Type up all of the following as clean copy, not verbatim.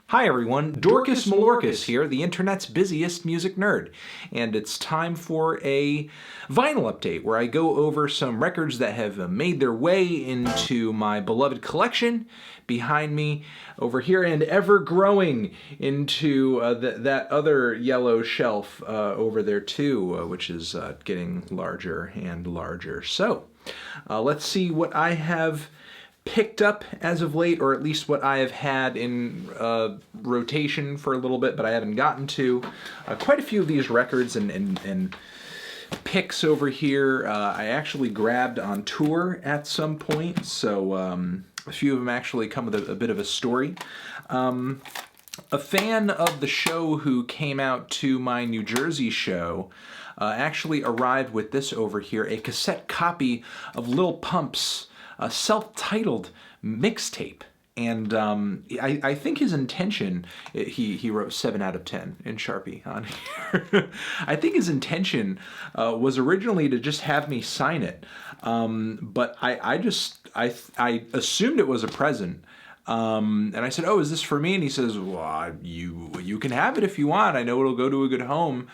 Hi everyone, Dorcas Malorcas here, the internet's busiest music nerd, and it's time for a vinyl update where I go over some records that have made their way into my beloved collection behind me over here and ever growing into that other yellow shelf over there too, which is getting larger and larger. So let's see what I have picked up as of late, or at least what I have had in rotation for a little bit, but I haven't gotten to. Quite a few of these records and picks over here I actually grabbed on tour at some point, so a few of them actually come with a bit of a story. A fan of the show who came out to my New Jersey show actually arrived with this over here, a cassette copy of Lil Pump's a self-titled mixtape, and I think his intention, he wrote 7 out of 10 in Sharpie on here. I think his intention was originally to just have me sign it, but I assumed it was a present. And I said, "Oh, is this for me?" And he says, "Well, you can have it if you want. I know it'll go to a good home."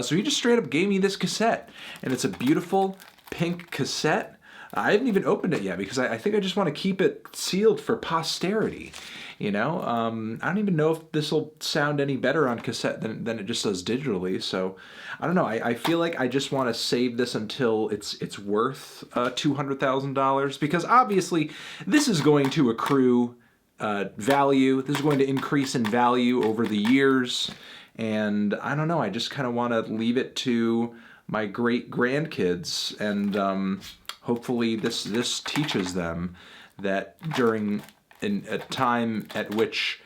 So he just straight up gave me this cassette, and it's a beautiful pink cassette. I haven't even opened it yet because I think I just want to keep it sealed for posterity. You know, I don't even know if this will sound any better on cassette than it just does digitally. So I don't know. I feel like I just want to save this until it's worth $200,000, because obviously this is going to accrue value. This is going to increase in value over the years, and I don't know. I just kind of want to leave it to my great grandkids, and hopefully this teaches them that during a time at which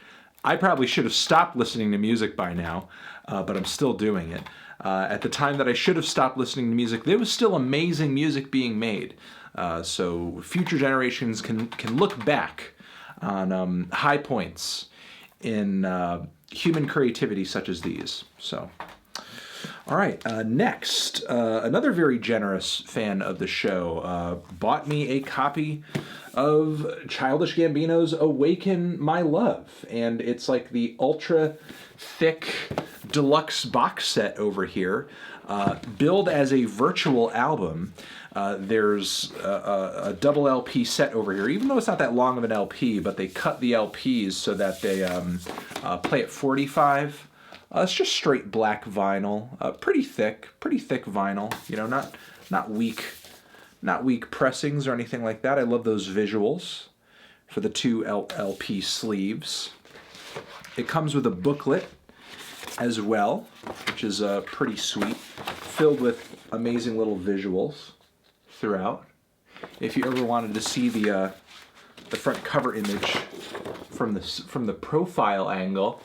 I probably should have stopped listening to music by now, but I'm still doing it. At the time that I should have stopped listening to music, there was still amazing music being made. So future generations can look back on high points in human creativity such as these. So. All right, next, another very generous fan of the show bought me a copy of Childish Gambino's Awaken My Love, and it's like the ultra thick deluxe box set over here, billed as a virtual album. There's a double LP set over here, even though it's not that long of an LP, but they cut the LPs so that they play at 45. It's just straight black vinyl, pretty thick vinyl. You know, not weak pressings or anything like that. I love those visuals for the two LP sleeves. It comes with a booklet as well, which is pretty sweet, filled with amazing little visuals throughout. If you ever wanted to see the front cover image from the profile angle.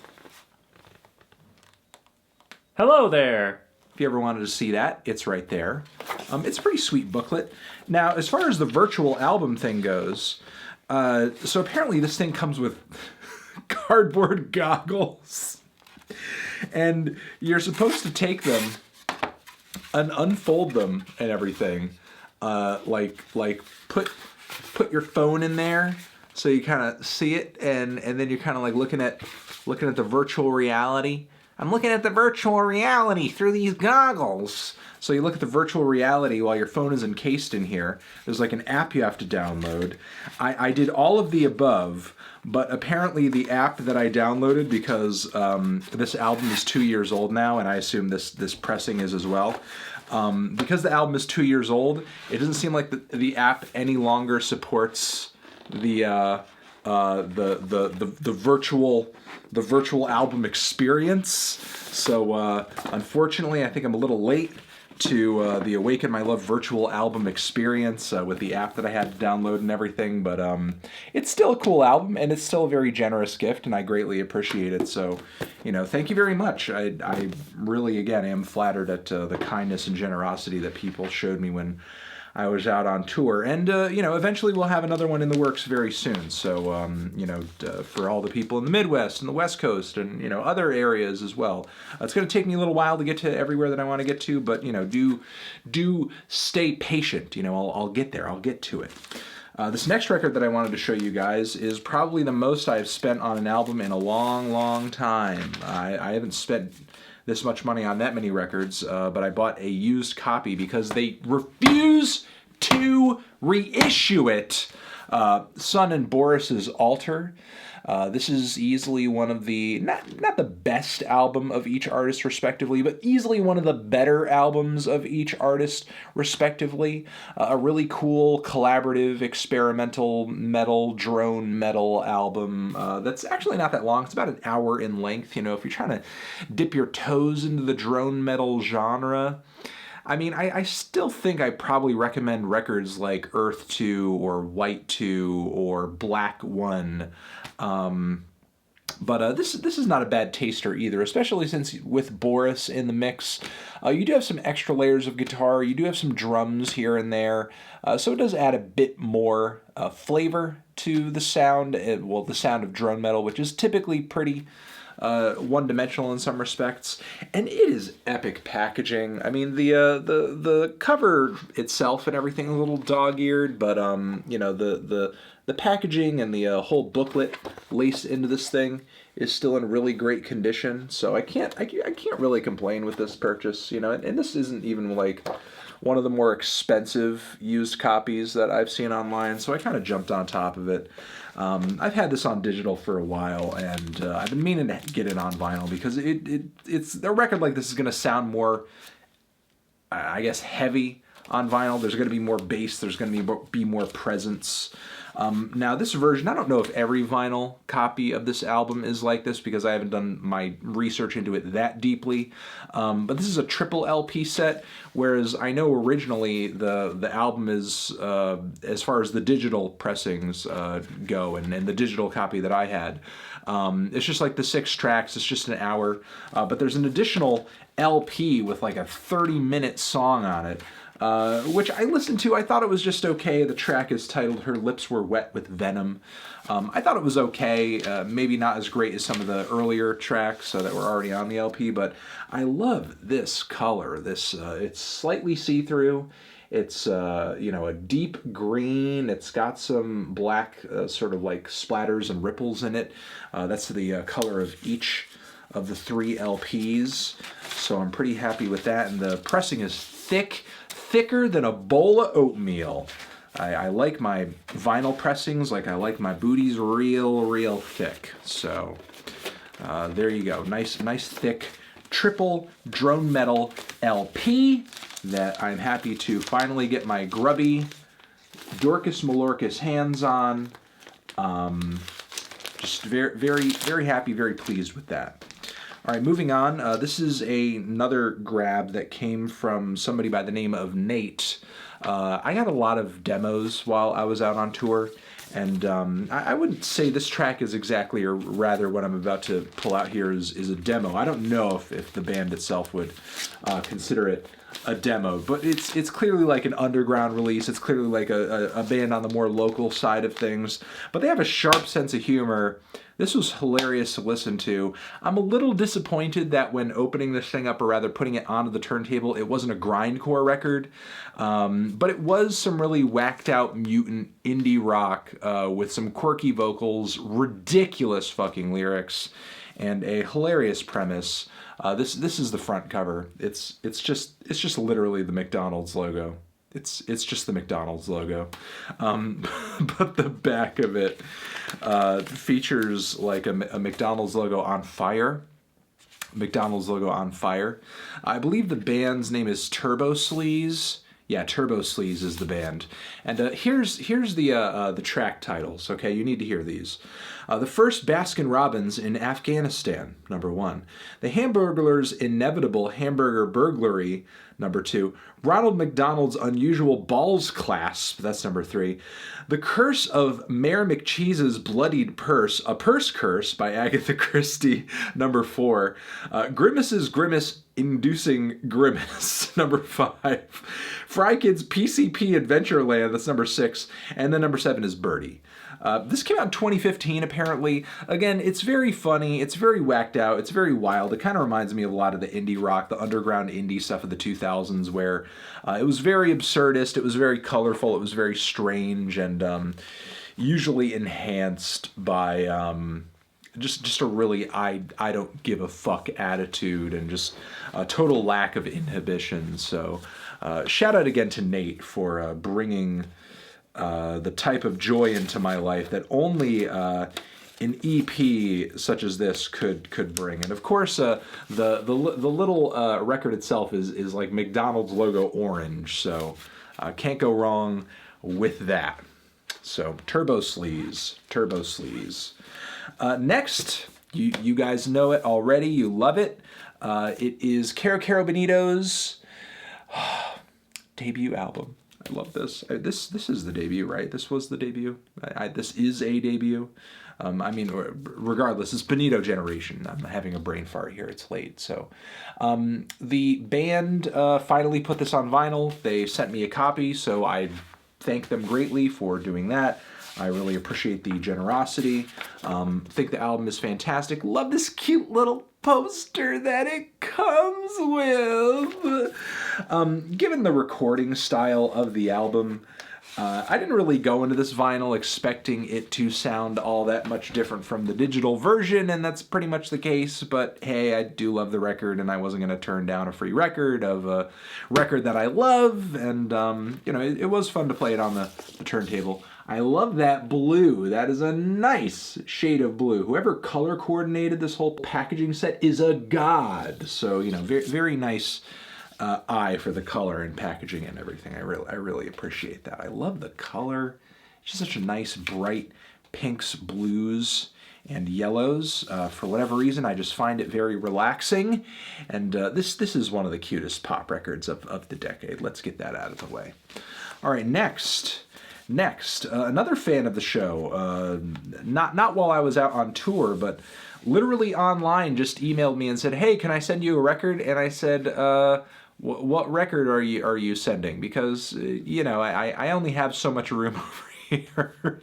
Hello there! If you ever wanted to see that, it's right there. It's a pretty sweet booklet. Now, as far as the virtual album thing goes, so apparently this thing comes with cardboard goggles. And you're supposed to take them and unfold them and everything. Like put your phone in there so you kind of see it, and then you're kind of like looking at the virtual reality. I'm looking at the virtual reality through these goggles. So you look at the virtual reality while your phone is encased in here. There's like an app you have to download. I did all of the above, but apparently the app that I downloaded, because this album is 2 years old now, and I assume this pressing is as well. Because the album is 2 years old, it doesn't seem like the app any longer supports the virtual album experience. So unfortunately, I think I'm a little late to the Awaken My Love virtual album experience with the app that I had to download and everything, but it's still a cool album, and it's still a very generous gift, and I greatly appreciate it. So, you know, thank you very much. I really, again, am flattered at the kindness and generosity that people showed me when I was out on tour, and you know, eventually we'll have another one in the works very soon. So you know, for all the people in the Midwest and the West Coast, and you know, other areas as well, it's going to take me a little while to get to everywhere that I want to get to, but you know, do stay patient. You know, I'll get there. I'll get to it. This next record that I wanted to show you guys is probably the most I've spent on an album in a long, long time. I haven't spent this much money on that many records, but I bought a used copy because they refuse to reissue it. SUNN and Boris's Alter. This is easily one of the, not the best album of each artist respectively, but easily one of the better albums of each artist respectively. A really cool, collaborative, experimental metal, drone metal album that's actually not that long. It's about an hour in length. You know, if you're trying to dip your toes into the drone metal genre, I mean, I still think I probably recommend records like Earth 2 or White 2 or Black 1. But this is not a bad taster either, especially since with Boris in the mix, you do have some extra layers of guitar, you do have some drums here and there, so it does add a bit more flavor to the sound, well, the sound of drone metal, which is typically pretty one-dimensional in some respects, and it is epic packaging. I mean, the cover itself and everything is a little dog-eared, but you know, the packaging and the whole booklet laced into this thing is still in really great condition. So I can't really complain with this purchase, you know. And this isn't even like one of the more expensive used copies that I've seen online, so I kind of jumped on top of it. I've had this on digital for a while, and I've been meaning to get it on vinyl because it's a record like this is going to sound more, I guess, heavy on vinyl. There's going to be more bass. There's going to be more presence. Now this version, I don't know if every vinyl copy of this album is like this because I haven't done my research into it that deeply, but this is a triple LP set, whereas I know originally the album is, as far as the digital pressings go, and the digital copy that I had, it's just like the 6 tracks, it's just an hour, but there's an additional LP with like a 30-minute song on it, which I listened to. I thought it was just okay. The track is titled Her Lips Were Wet with Venom. I thought it was okay, maybe not as great as some of the earlier tracks that were already on the LP, but I love this color. This it's slightly see-through. It's you know, a deep green. It's got some black sort of like splatters and ripples in it. That's the color of each of the 3 LPs. So I'm pretty happy with that, and the pressing is thicker than a bowl of oatmeal. I like my vinyl pressings like I like my booties real thick. So there you go. Nice thick triple drone metal LP that I'm happy to finally get my grubby Dorcas Malorcas hands on. Just very happy, very pleased with that. All right, moving on. This is another grab that came from somebody by the name of Nate. I got a lot of demos while I was out on tour, and I wouldn't say this track is exactly, or rather what I'm about to pull out here is a demo. I don't know if the band itself would consider it a demo, but it's clearly like an underground release. It's clearly like a band on the more local side of things, but they have a sharp sense of humor. This was hilarious to listen to. I'm a little disappointed that when opening this thing up, or rather putting it onto the turntable, it wasn't a grindcore record, but it was some really whacked out mutant indie rock with some quirky vocals, ridiculous fucking lyrics, and a hilarious premise. This is the front cover. It's just literally the McDonald's logo. It's just the McDonald's logo. But the back of it features like a McDonald's logo on fire. McDonald's logo on fire. I believe the band's name is TURBOSLEAZE. Yeah, TURBOSLEAZE is the band. And here's the track titles. Okay, you need to hear these. The First Baskin Robbins in Afghanistan, number 1. The Hamburglar's Inevitable Hamburger Burglary, number 2. Ronald McDonald's Unusual Balls Clasp, that's number 3. The Curse of Mayor McCheese's Bloodied Purse, A Purse Curse by Agatha Christie, number 4. Grimace's Grimace Inducing Grimace, number 5. Fry Kids PCP Adventureland, that's number 6. And then number 7 is Birdie. This came out in 2015, apparently. Again, it's very funny, it's very whacked out, it's very wild. It kind of reminds me of a lot of the indie rock, the underground indie stuff of the 2000s, where it was very absurdist, it was very colorful, it was very strange, and usually enhanced by just a really I don't give a fuck attitude and just a total lack of inhibition. So shout out again to Nate for bringing the type of joy into my life that only an EP such as this could bring. And of course, the little record itself is like McDonald's logo orange, so can't go wrong with that. So TurboSleaze. Next, you guys know it already. You love it. It is Kero Kero Bonito's debut album. I love this. This is the debut, right? This was the debut. This is a debut. I mean, regardless, it's Bonito Generation. I'm having a brain fart here. It's late. So the band finally put this on vinyl. They sent me a copy, so I thank them greatly for doing that. I really appreciate the generosity. Think the album is fantastic. Love this cute little poster that it comes with. Given the recording style of the album, I didn't really go into this vinyl expecting it to sound all that much different from the digital version, and that's pretty much the case, but hey, I do love the record, and I wasn't going to turn down a free record of a record that I love, and, you know, it was fun to play it on the turntable. I love that blue. That is a nice shade of blue. Whoever color coordinated this whole packaging set is a god. So, you know, very, very nice eye for the color and packaging and everything. I really appreciate that. I love the color. It's just such a nice, bright pinks, blues, and yellows. For whatever reason, I just find it very relaxing. And this is one of the cutest pop records of the decade. Let's get that out of the way. All right, next, another fan of the show, not while I was out on tour, but literally online, just emailed me and said, "Hey, can I send you a record?" And I said, "What record are you sending? Because you know, I only have so much room over here.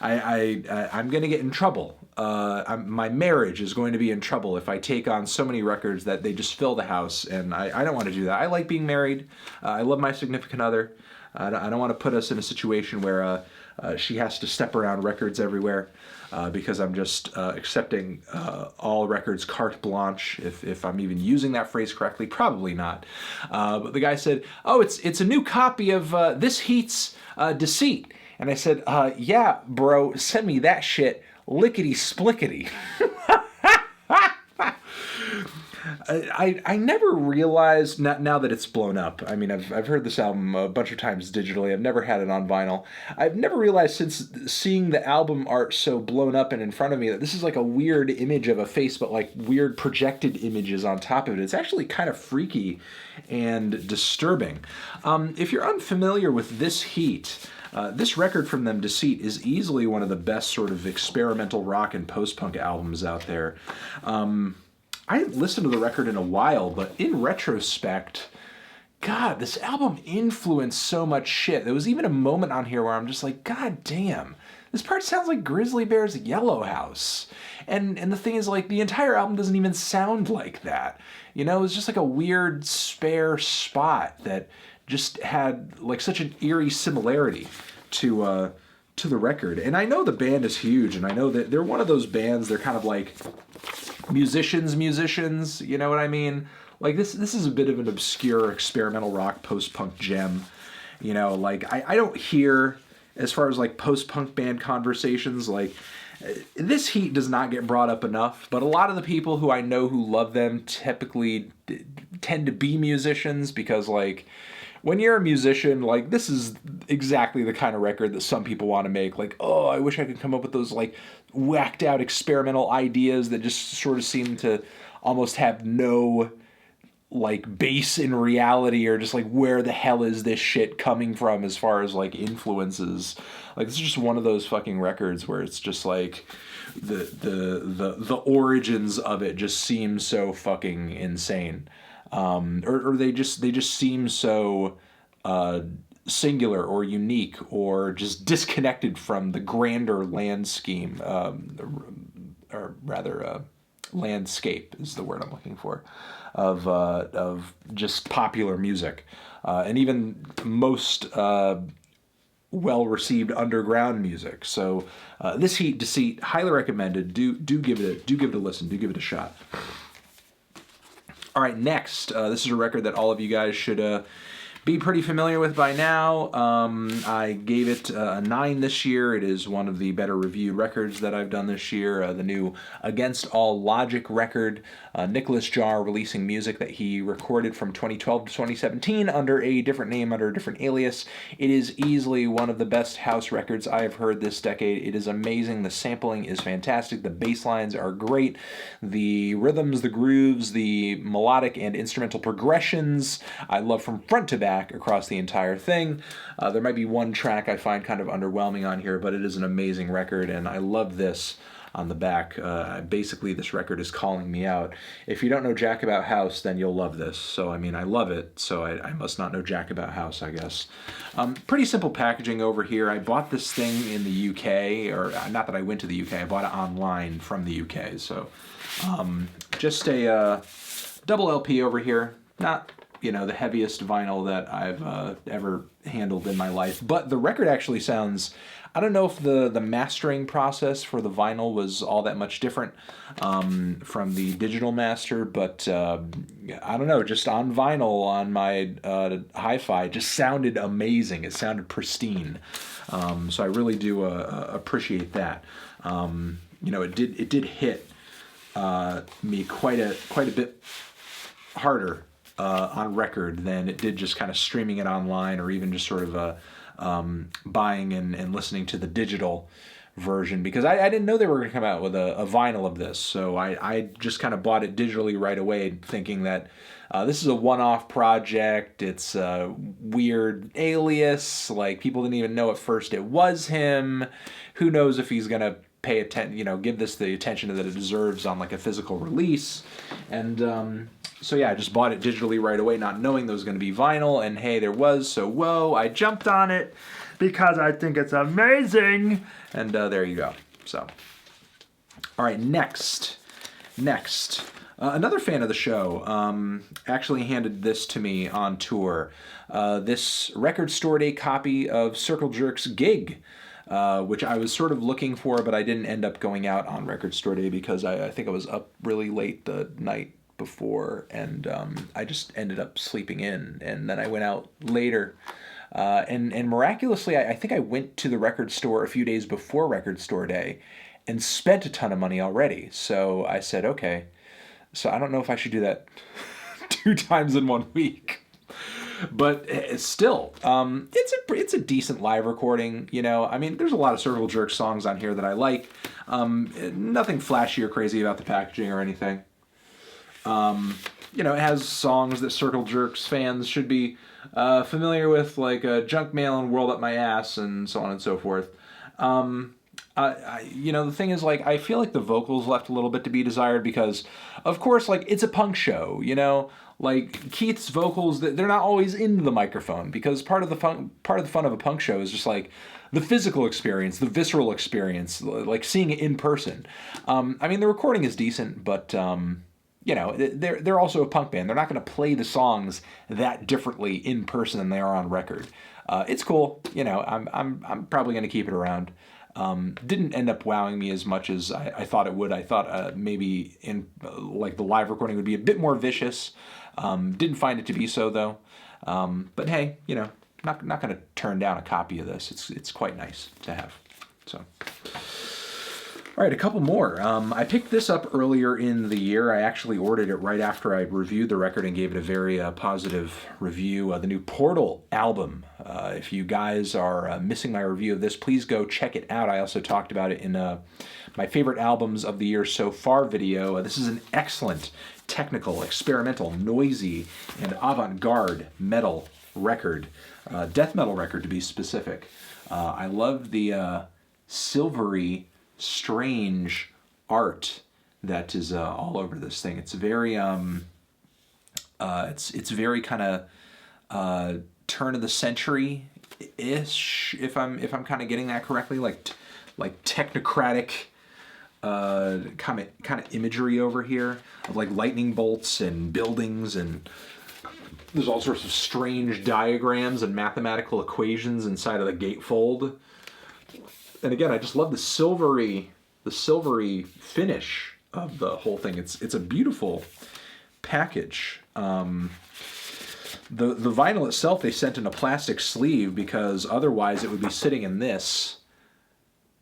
I'm gonna get in trouble. My marriage is going to be in trouble if I take on so many records that they just fill the house, and I don't want to do that. I like being married. I love my significant other. I don't want to put us in a situation where she has to step around records everywhere because I'm just accepting all records carte blanche, if I'm even using that phrase correctly. Probably not. But the guy said, "Oh, it's a new copy of This Heat's Deceit." And I said, "Yeah, bro, send me that shit lickety-splickety." I never realized, now that it's blown up, I mean, I've heard this album a bunch of times digitally, I've never had it on vinyl. I've never realized since seeing the album art so blown up and in front of me that this is like a weird image of a face, but like weird projected images on top of it. It's actually kind of freaky and disturbing. If you're unfamiliar with This Heat, this record from them, Deceit, is easily one of the best sort of experimental rock and post-punk albums out there. I haven't listened to the record in a while, but in retrospect, God, this album influenced so much shit. There was even a moment on here where I'm just like, God damn, this part sounds like Grizzly Bear's Yellow House. And the thing is, like, the entire album doesn't even sound like that. You know, it's just like a weird spare spot that just had like such an eerie similarity to the record. And I know the band is huge, and I know that they're one of those bands, they're kind of like musicians, you know what I mean? Like this is a bit of an obscure experimental rock post-punk gem. You know, like I don't hear, as far as like post-punk band conversations, like This Heat does not get brought up enough, but a lot of the people who I know who love them typically tend to be musicians, because like when you're a musician, like this is exactly the kind of record that some people want to make. Like, oh, I wish I could come up with those like whacked out experimental ideas that just sort of seem to almost have no like base in reality, or just like, where the hell is this shit coming from as far as like influences. Like this is just one of those fucking records where it's just like the origins of it just seem so fucking insane. Or they just seem so singular or unique or just disconnected from the grander land scheme, or rather landscape is the word I'm looking for, of just popular music, and even most well-received underground music. So this heat, Deceit, highly recommended. Do give it a listen. Do give it a shot. All right, next, this is a record that all of you guys should be pretty familiar with by now. I gave it a 9 this year. It is one of the better reviewed records that I've done this year. The new Against All Logic record. Nicholas Jar releasing music that he recorded from 2012 to 2017 under a different name, under a different alias. It is easily one of the best house records I have heard this decade. It is amazing. The sampling is fantastic. The bass lines are great. The rhythms, the grooves, the melodic and instrumental progressions, I love from front to back across the entire thing. There might be one track I find kind of underwhelming on here, but it is an amazing record, and I love this on the back. Basically, this record is calling me out. If you don't know jack about house, then you'll love this. So, I mean, I love it, so I must not know jack about house, I guess. Pretty simple packaging over here. I bought this thing in the UK, or not that I went to the UK, I bought it online from the UK. So, just a double LP over here. Not, you know, the heaviest vinyl that I've ever handled in my life, but the record actually sounds, I don't know if the mastering process for the vinyl was all that much different from the digital master, but I don't know, just on vinyl on my hi-fi just sounded amazing. It sounded pristine, so I really do appreciate that. You know, it did hit me quite a bit harder on record than it did just kind of streaming it online, or even just sort of buying and listening to the digital version, because I didn't know they were going to come out with a vinyl of this. So I just kind of bought it digitally right away, thinking that this is a one-off project. It's a weird alias. Like, people didn't even know at first it was him. Who knows if he's going to pay attention, you know, give this the attention that it deserves on like a physical release. And so yeah, I just bought it digitally right away, not knowing there was going to be vinyl, and hey, there was, so whoa, I jumped on it because I think it's amazing, and there you go. So, all right, next, another fan of the show actually handed this to me on tour, this Record Store Day copy of Circle Jerk's Gig, which I was sort of looking for, but I didn't end up going out on Record Store Day because I think I was up really late the night before, and I just ended up sleeping in, and then I went out later, and miraculously I think I went to the record store a few days before Record Store Day and spent a ton of money already. So I said, okay, so I don't know if I should do that 2 times in 1 week. But still, it's a decent live recording, you know. I mean, there's a lot of Circle Jerk songs on here that I like. Nothing flashy or crazy about the packaging or anything. You know, it has songs that Circle Jerks fans should be familiar with, like Junk Mail and World Up My Ass and so on and so forth. You know, the thing is, like, I feel like the vocals left a little bit to be desired because, of course, like, it's a punk show, you know? Like, Keith's vocals, they're not always into the microphone, because part of the fun of a punk show is just, like, the physical experience, the visceral experience, like seeing it in person. I mean, the recording is decent, but you know, they're also a punk band. They're not going to play the songs that differently in person than they are on record. It's cool, you know. I'm probably going to keep it around. Didn't end up wowing me as much as I thought it would. I thought maybe in like the live recording would be a bit more vicious. Didn't find it to be so though. But hey, you know, not going to turn down a copy of this. It's quite nice to have. So. All right, a couple more. I picked this up earlier in the year. I actually ordered it right after I reviewed the record and gave it a very positive review. The new Portal album. If you guys are missing my review of this, please go check it out. I also talked about it in my favorite albums of the year so far video. This is an excellent, technical, experimental, noisy, and avant-garde metal record. Death metal record, to be specific. I love the silvery, strange art that is all over this thing. It's very it's very kind of turn of the century if I'm kind of getting that correctly, like technocratic kind of imagery over here of like lightning bolts and buildings, and there's all sorts of strange diagrams and mathematical equations inside of the gatefold. And again, I just love the silvery finish of the whole thing. It's a beautiful package. The vinyl itself they sent in a plastic sleeve because otherwise it would be sitting in this,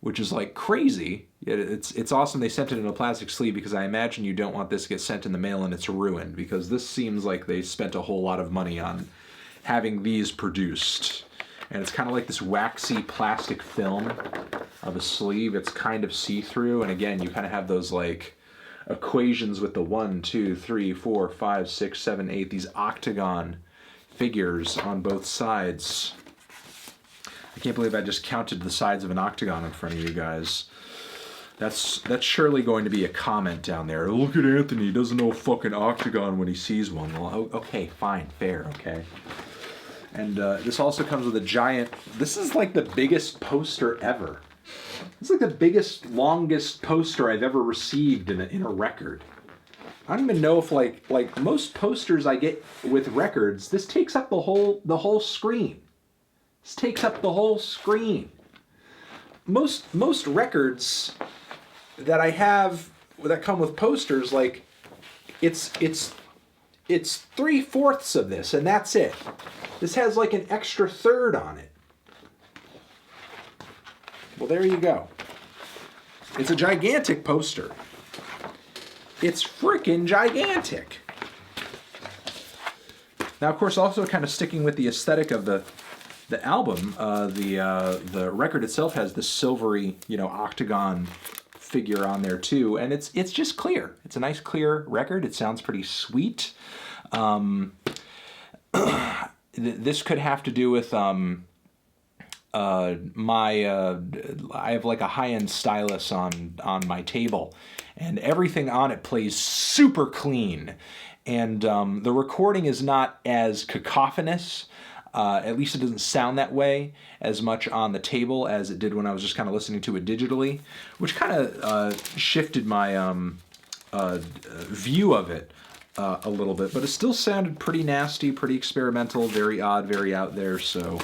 which is like crazy. It's awesome they sent it in a plastic sleeve because I imagine you don't want this to get sent in the mail and it's ruined, because this seems like they spent a whole lot of money on having these produced. And it's kind of like this waxy plastic film of a sleeve. It's kind of see-through, and again, you kind of have those like equations with the 1, 2, 3, 4, 5, 6, 7, 8, these octagon figures on both sides. I can't believe I just counted the sides of an octagon in front of you guys. That's surely going to be a comment down there. Look at Anthony, he doesn't know a fucking octagon when he sees one. Well, okay, fine, fair, okay. And this also comes with a giant, this is like the biggest poster ever. This is like the biggest, longest poster I've ever received in a record. I don't even know if like most posters I get with records, this takes up the whole screen. This takes up the whole screen. Most records that I have that come with posters, like it's 3/4 of this, and that's it. This has like an extra third on it. Well, there you go. It's a gigantic poster. It's freaking gigantic. Now, of course, also kind of sticking with the aesthetic of the album, the record itself has this silvery, octagon figure on there too, and it's just clear. It's a nice clear record. It sounds pretty sweet. This could have to do with I have like a high-end stylus on my table, and everything on it plays super clean, and the recording is not as cacophonous. At least it doesn't sound that way as much on the table as it did when I was just kind of listening to it digitally, which kind of shifted my view of it a little bit. But it still sounded pretty nasty, pretty experimental, very odd, very out there. So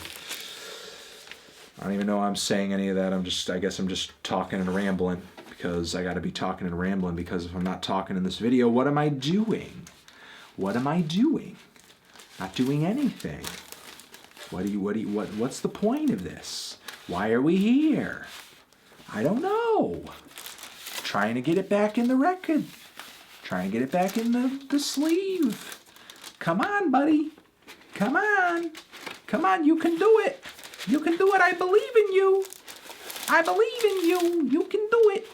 I don't even know why I'm saying any of that. I guess I'm just talking and rambling, because I got to be talking and rambling, because if I'm not talking in this video, what am I doing? What am I doing? Not doing anything. What's the point of this? Why are we here? I don't know. Trying to get it back in the record. Trying to get it back in the sleeve. Come on, buddy. Come on. Come on, you can do it. You can do it. I believe in you. I believe in you. You can do it.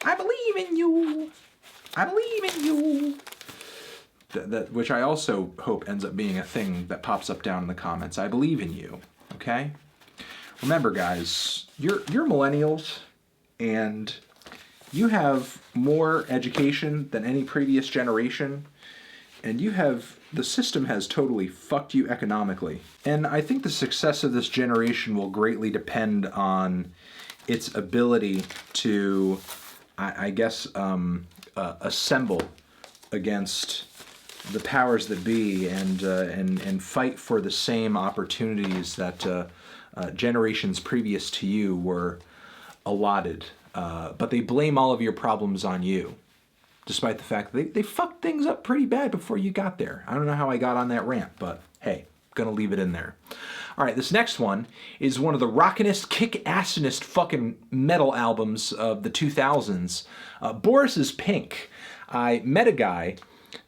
I believe in you. I believe in you. That which I also hope ends up being a thing that pops up down in the comments. I believe in you, okay? Remember, guys, you're millennials, and you have more education than any previous generation, and the system has totally fucked you economically. And I think the success of this generation will greatly depend on its ability to, I guess, assemble against the powers that be, and fight for the same opportunities that generations previous to you were allotted. But they blame all of your problems on you, despite the fact that they fucked things up pretty bad before you got there. I don't know how I got on that rant, but hey, gonna leave it in there. All right, this next one is one of the rockinest, kick-assinest fucking metal albums of the 2000s. Boris Pink. I met a guy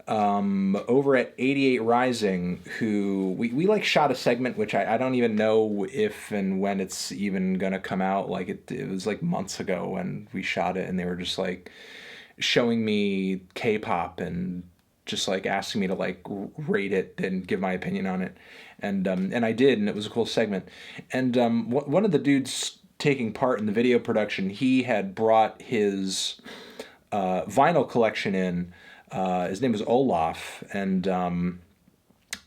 over at 88 Rising who we like shot a segment, which I don't even know if and when it's even gonna come out. Like it was like months ago when we shot it, and they were just like showing me K-pop and just like asking me to like rate it and give my opinion on it, and I did, and it was a cool segment. And one of the dudes taking part in the video production, he had brought his vinyl collection in. His name was Olaf, and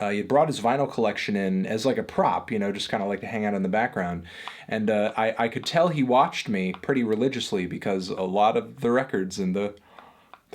he had brought his vinyl collection in as like a prop, you know, just kind of like to hang out in the background. And I could tell he watched me pretty religiously because a lot of the records in the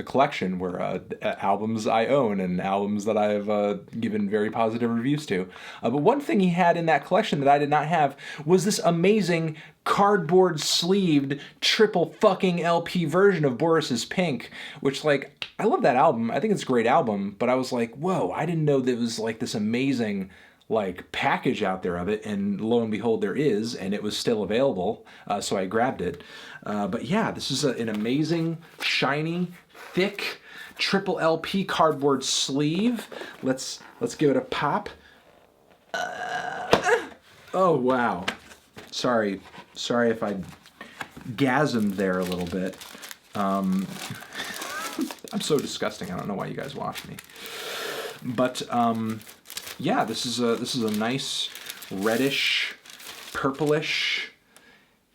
collection were albums I own and albums that I've given very positive reviews to. But one thing he had in that collection that I did not have was this amazing cardboard sleeved triple fucking LP version of Boris's Pink, which, like, I love that album. I think it's a great album, but I was like, whoa, I didn't know there was like this amazing like package out there of it, and lo and behold there is, and it was still available, so I grabbed it. But yeah, this is an amazing, shiny, thick triple LP cardboard sleeve. Let's give it a pop. Oh wow, sorry if I gasmed there a little bit. I'm so disgusting. I don't know why you guys watch me. But yeah, this is a nice reddish, purplish.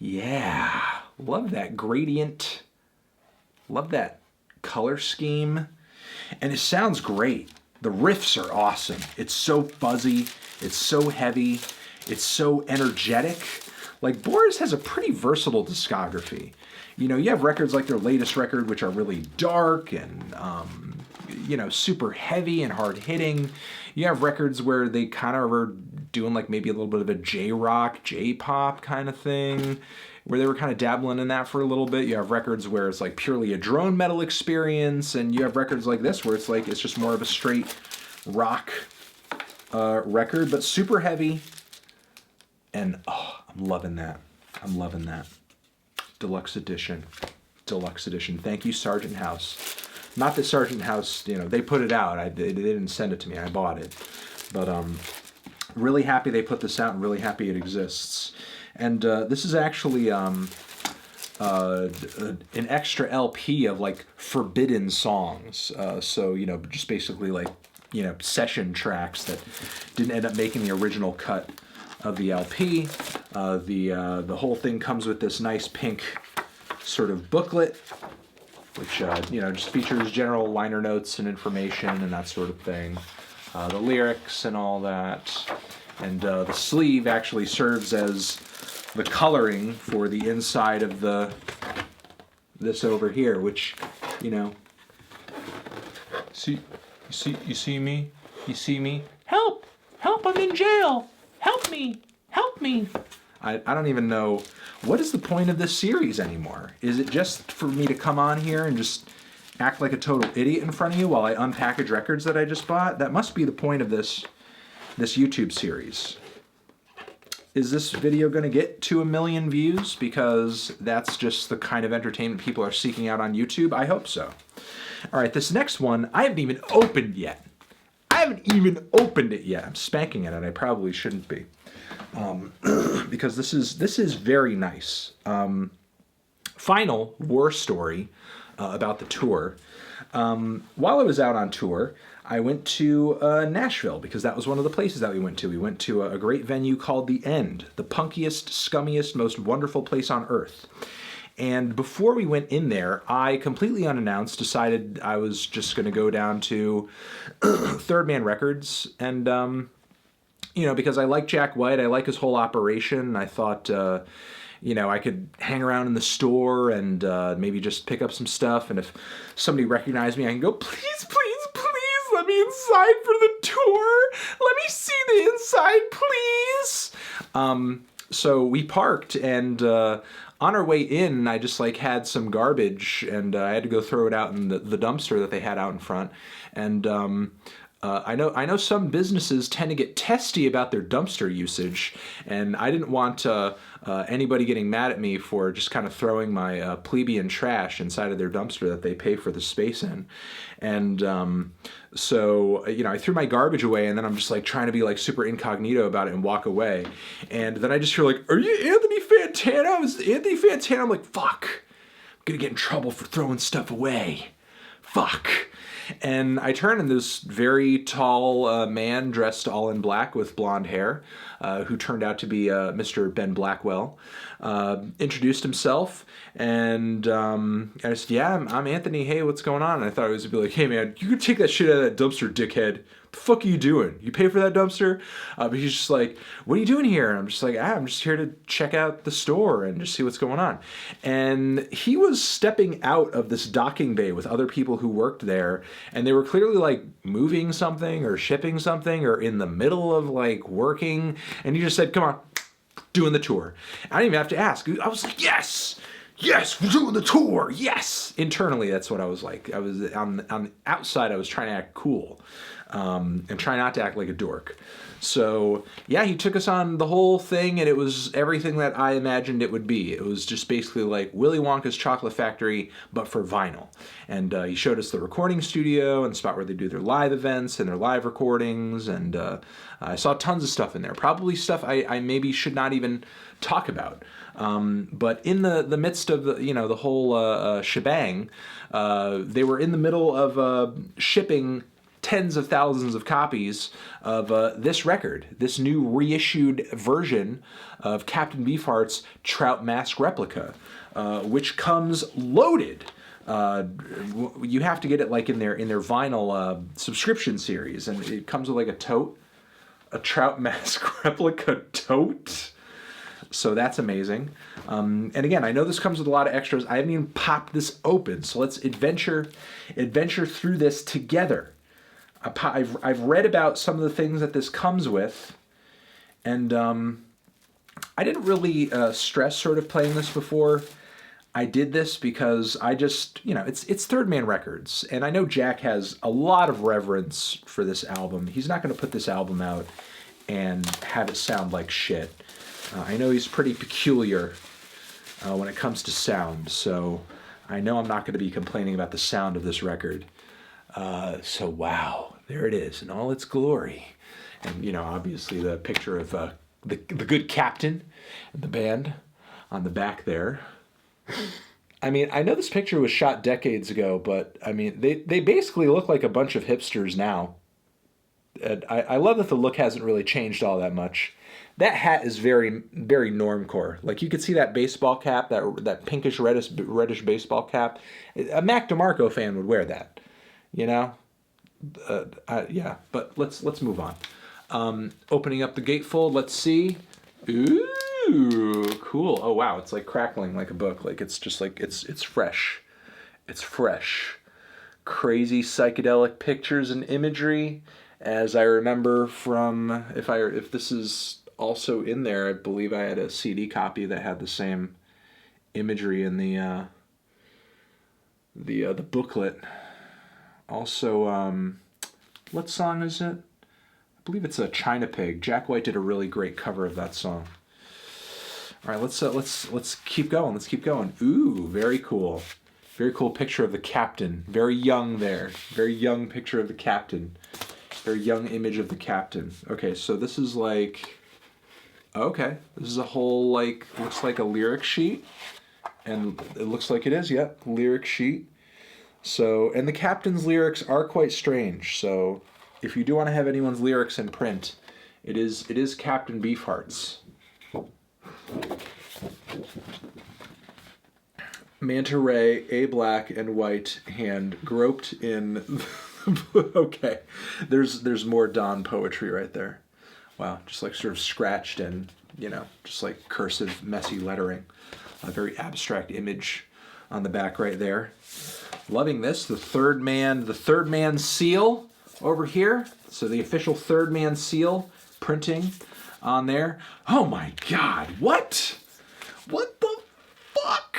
Yeah, love that gradient. Love that color scheme. And it sounds great. The riffs are awesome. It's so fuzzy. It's so heavy. It's so energetic. Like, Boris has a pretty versatile discography. You know, you have records like their latest record, which are really dark and, you know, super heavy and hard-hitting. You have records where they kind of are doing, like, maybe a little bit of a J-rock, J-pop kind of thing, where they were kind of dabbling in that for a little bit. You have records where it's, like, purely a drone metal experience, and you have records like this where it's, like, it's just more of a straight rock record, but super heavy. And, oh, I'm loving that. I'm loving that. Deluxe edition. Deluxe edition. Thank you, Sargent House. Not that Sargent House, you know, they put it out. They didn't send it to me. I bought it. But really happy they put this out and really happy it exists. And this is actually an extra LP of, like, forbidden songs. So, you know, just basically, like, you know, session tracks that didn't end up making the original cut of the LP. The whole thing comes with this nice pink sort of booklet, which, you know, just features general liner notes and information and that sort of thing. The lyrics and all that. And the sleeve actually serves as the coloring for the inside of this over here, which, you know, you see me? You see me? Help! Help, I'm in jail! Help me! Help me! I don't even know, what is the point of this series anymore? Is it just for me to come on here and just act like a total idiot in front of you while I unpackage records that I just bought? That must be the point of this YouTube series. Is this video going to get to 1 million views? Because that's just the kind of entertainment people are seeking out on YouTube. I hope so. All right, this next one, I haven't even opened yet. I haven't even opened it yet. I'm spanking it, and I probably shouldn't be. Because this is very nice. Final war story about the tour. While I was out on tour, I went to Nashville because that was one of the places that we went to. We went to a great venue called The End, the punkiest, scummiest, most wonderful place on earth. And before we went in there, I completely unannounced decided I was just going to go down to Third Man Records and you know, because I like Jack White, I like his whole operation. I thought, you know, I could hang around in the store and maybe just pick up some stuff. And if somebody recognized me, I can go, please, please, please, let me inside for the tour. Let me see the inside, please. So we parked, and on our way in, I just like had some garbage, and I had to go throw it out in the dumpster that they had out in front. And I know some businesses tend to get testy about their dumpster usage, and I didn't want anybody getting mad at me for just kind of throwing my plebeian trash inside of their dumpster that they pay for the space in. And so, you know, I threw my garbage away, and then I'm just like trying to be like super incognito about it and walk away. And then I just hear like, "Are you Anthony Fantano? Is it Anthony Fantano?" I'm like, fuck, I'm gonna get in trouble for throwing stuff away. Fuck. And I turn, and this very tall man dressed all in black with blonde hair, who turned out to be Mr. Ben Blackwell, introduced himself, and I said, yeah, I'm Anthony. Hey, what's going on? And I thought it was going to be like, hey, man, you can take that shit out of that dumpster, dickhead. The fuck are you doing? You pay for that dumpster? But he's just like, what are you doing here? And I'm just like, I'm just here to check out the store and just see what's going on. And he was stepping out of this docking bay with other people who worked there, and they were clearly like moving something or shipping something or in the middle of like working. And he just said, come on, doing the tour. I didn't even have to ask. I was like, yes, we're doing the tour. Yes. Internally, that's what I was like. I was on the outside, I was trying to act cool. And try not to act like a dork. So yeah, he took us on the whole thing, and it was everything that I imagined it would be. It was just basically like Willy Wonka's Chocolate Factory, but for vinyl. And he showed us the recording studio and the spot where they do their live events and their live recordings, and I saw tons of stuff in there. Probably stuff I maybe should not even talk about. But in the midst of the whole shebang, they were in the middle of shipping tens of thousands of copies of this record, this new reissued version of Captain Beefheart's Trout Mask Replica, which comes loaded. You have to get it like in their vinyl subscription series, and it comes with like a tote, a Trout Mask Replica tote. So that's amazing. And again, I know this comes with a lot of extras. I haven't even popped this open, so let's adventure through this together. I've read about some of the things that this comes with, and I didn't really stress sort of playing this before. I did this because I just, it's Third Man Records, and I know Jack has a lot of reverence for this album. He's not going to put this album out and have it sound like shit. I know he's pretty peculiar when it comes to sound, so I know I'm not going to be complaining about the sound of this record. So wow, there it is in all its glory. And, obviously the picture of the good captain and the band on the back there. I mean, I know this picture was shot decades ago, but, I mean, they basically look like a bunch of hipsters now. And I love that the look hasn't really changed all that much. That hat is very, very normcore. Like, you could see that baseball cap, that pinkish reddish baseball cap. A Mac DeMarco fan would wear that. Yeah, but let's move on. Opening up the gatefold, let's see. Ooh, cool. Oh wow, it's like crackling like a book. Like it's just like it's fresh. It's fresh. Crazy psychedelic pictures and imagery, as I remember from if this is also in there, I believe I had a CD copy that had the same imagery in the booklet. Also, what song is it? I believe it's a China Pig. Jack White did a really great cover of that song. All right, let's keep going. Let's keep going. Ooh, very cool. Very cool picture of the captain. Very young there. Very young picture of the captain. Very young image of the captain. Okay, so this is like, okay, this is a whole looks like a lyric sheet. And it looks like it is, yep, lyric sheet. So, and the captain's lyrics are quite strange. So, if you do want to have anyone's lyrics in print, it is Captain Beefheart's. Manta ray, a black and white hand groped in. Okay, there's more Don poetry right there. Wow, just like sort of scratched and just like cursive, messy lettering. A very abstract image on the back right there. Loving this. The third man seal over here. So the official Third Man seal printing on there. Oh my God, what? What the fuck?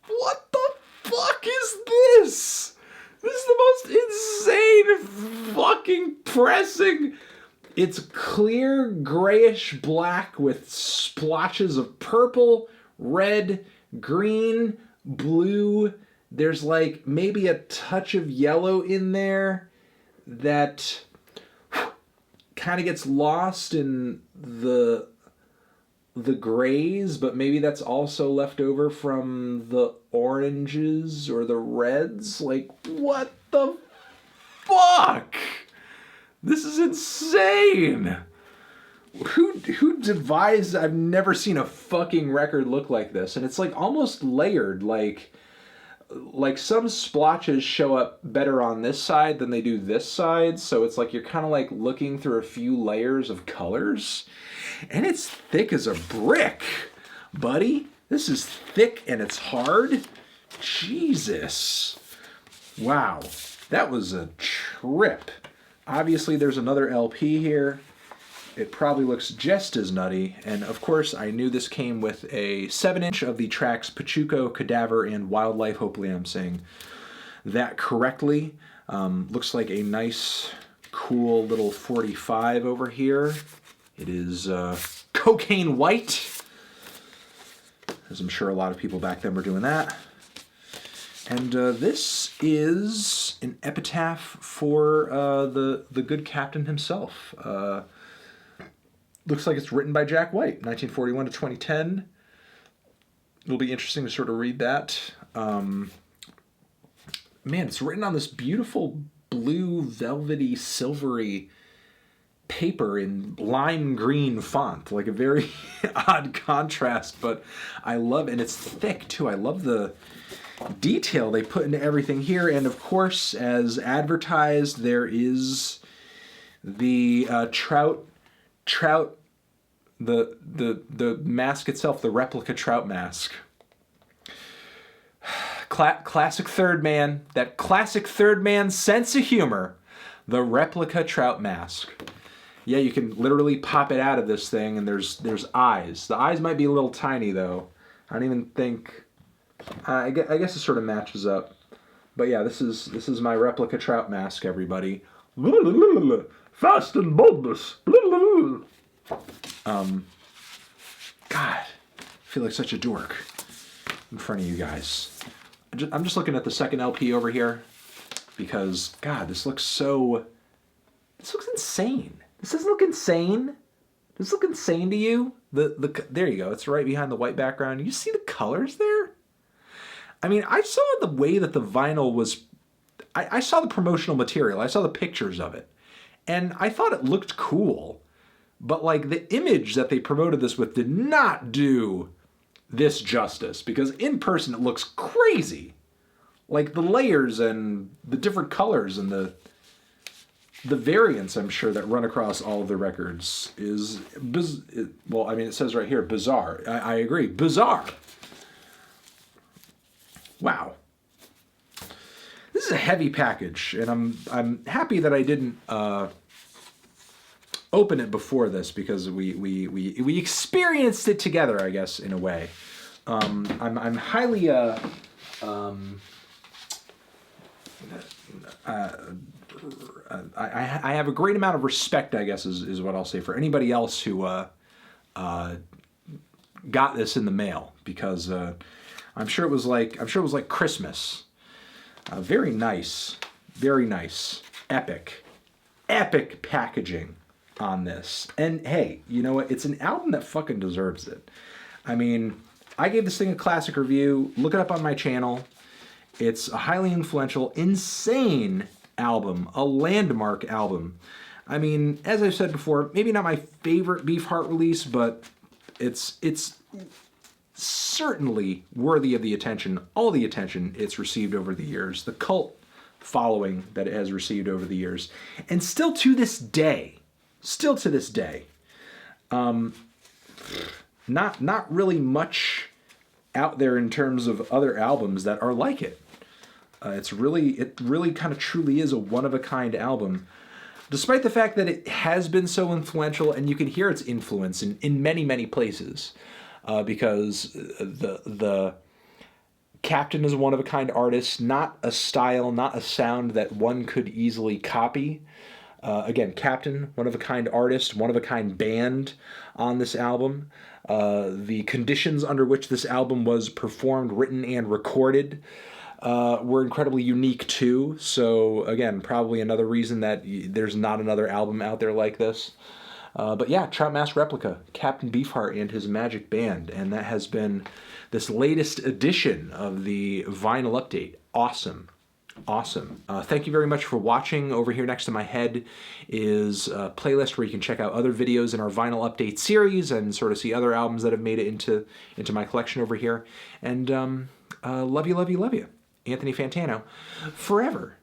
What the fuck is this? This is the most insane fucking pressing. It's clear grayish black with splotches of purple, red, green, blue. There's like maybe a touch of yellow in there that kind of gets lost in the grays, but maybe that's also left over from the oranges or the reds. Like, what the fuck? This is insane. who devised? I've never seen a fucking record look like this, and it's like almost layered. Like some splotches show up better on this side than they do this side, so it's like you're kind of like looking through a few layers of colors, and it's thick as a brick, buddy. This is thick and it's hard. Jesus. Wow. That was a trip. Obviously, there's another LP here. It probably looks just as nutty. And of course, I knew this came with a 7-inch of the tracks Pachuco, Cadaver, and Wildlife. Hopefully I'm saying that correctly. Looks like a nice, cool little 45 over here. It is cocaine white, as I'm sure a lot of people back then were doing that. And this is an epitaph for the good captain himself. Looks like it's written by Jack White, 1941 to 2010. It'll be interesting to sort of read that. Man, it's written on this beautiful blue, velvety, silvery paper in lime green font. Like a very odd contrast, but I love it. And it's thick, too. I love the detail they put into everything here. And, of course, as advertised, there is the Trout, the mask itself, the replica Trout Mask. Classic third man, that classic third man sense of humor, the replica Trout Mask. Yeah, you can literally pop it out of this thing, and there's eyes. The eyes might be a little tiny, though. I don't even think... I guess it sort of matches up. But yeah, this is my replica Trout Mask, everybody. Fast and boldness. God, I feel like such a dork in front of you guys. I'm just looking at the second LP over here because, God, this looks insane. This doesn't look insane. Does this look insane to you? There you go. It's right behind the white background. You see the colors there? I mean, I saw the way that the vinyl was... I saw the promotional material. I saw the pictures of it. And I thought it looked cool. But, like, the image that they promoted this with did not do this justice. Because in person, it looks crazy. Like, the layers and the different colors and the variants, I'm sure, that run across all of the records is... well, I mean, it says right here, bizarre. I agree. Bizarre. Wow. This is a heavy package, and I'm happy that I didn't... open it before this because we experienced it together, I guess, in a way. I'm highly I have a great amount of respect, I guess, is what I'll say, for anybody else who got this in the mail, because I'm sure it was like Christmas. Very nice, epic packaging on this. And hey, you know what? It's an album that fucking deserves it. I mean, I gave this thing a classic review. Look it up on my channel. It's a highly influential, insane album, a landmark album. I mean, as I've said before, maybe not my favorite Beefheart release, but it's certainly worthy of the attention, all the attention it's received over the years, the cult following that it has received over the years, and still to this day, not really much out there in terms of other albums that are like it. It really kind of truly is a one-of-a-kind album, despite the fact that it has been so influential, and you can hear its influence in many places, because the Captain is a one-of-a-kind artist, not a style, not a sound that one could easily copy. Again, Captain, one-of-a-kind artist, one-of-a-kind band on this album. The conditions under which this album was performed, written, and recorded were incredibly unique too. So again, probably another reason that there's not another album out there like this. But yeah, Trout Mask Replica, Captain Beefheart and his magic band. And that has been this latest edition of the vinyl update. Awesome. Awesome. Thank you very much for watching. Over here next to my head is a playlist where you can check out other videos in our vinyl update series and sort of see other albums that have made it into my collection over here. And love you, love you, love you. Anthony Fantano, forever.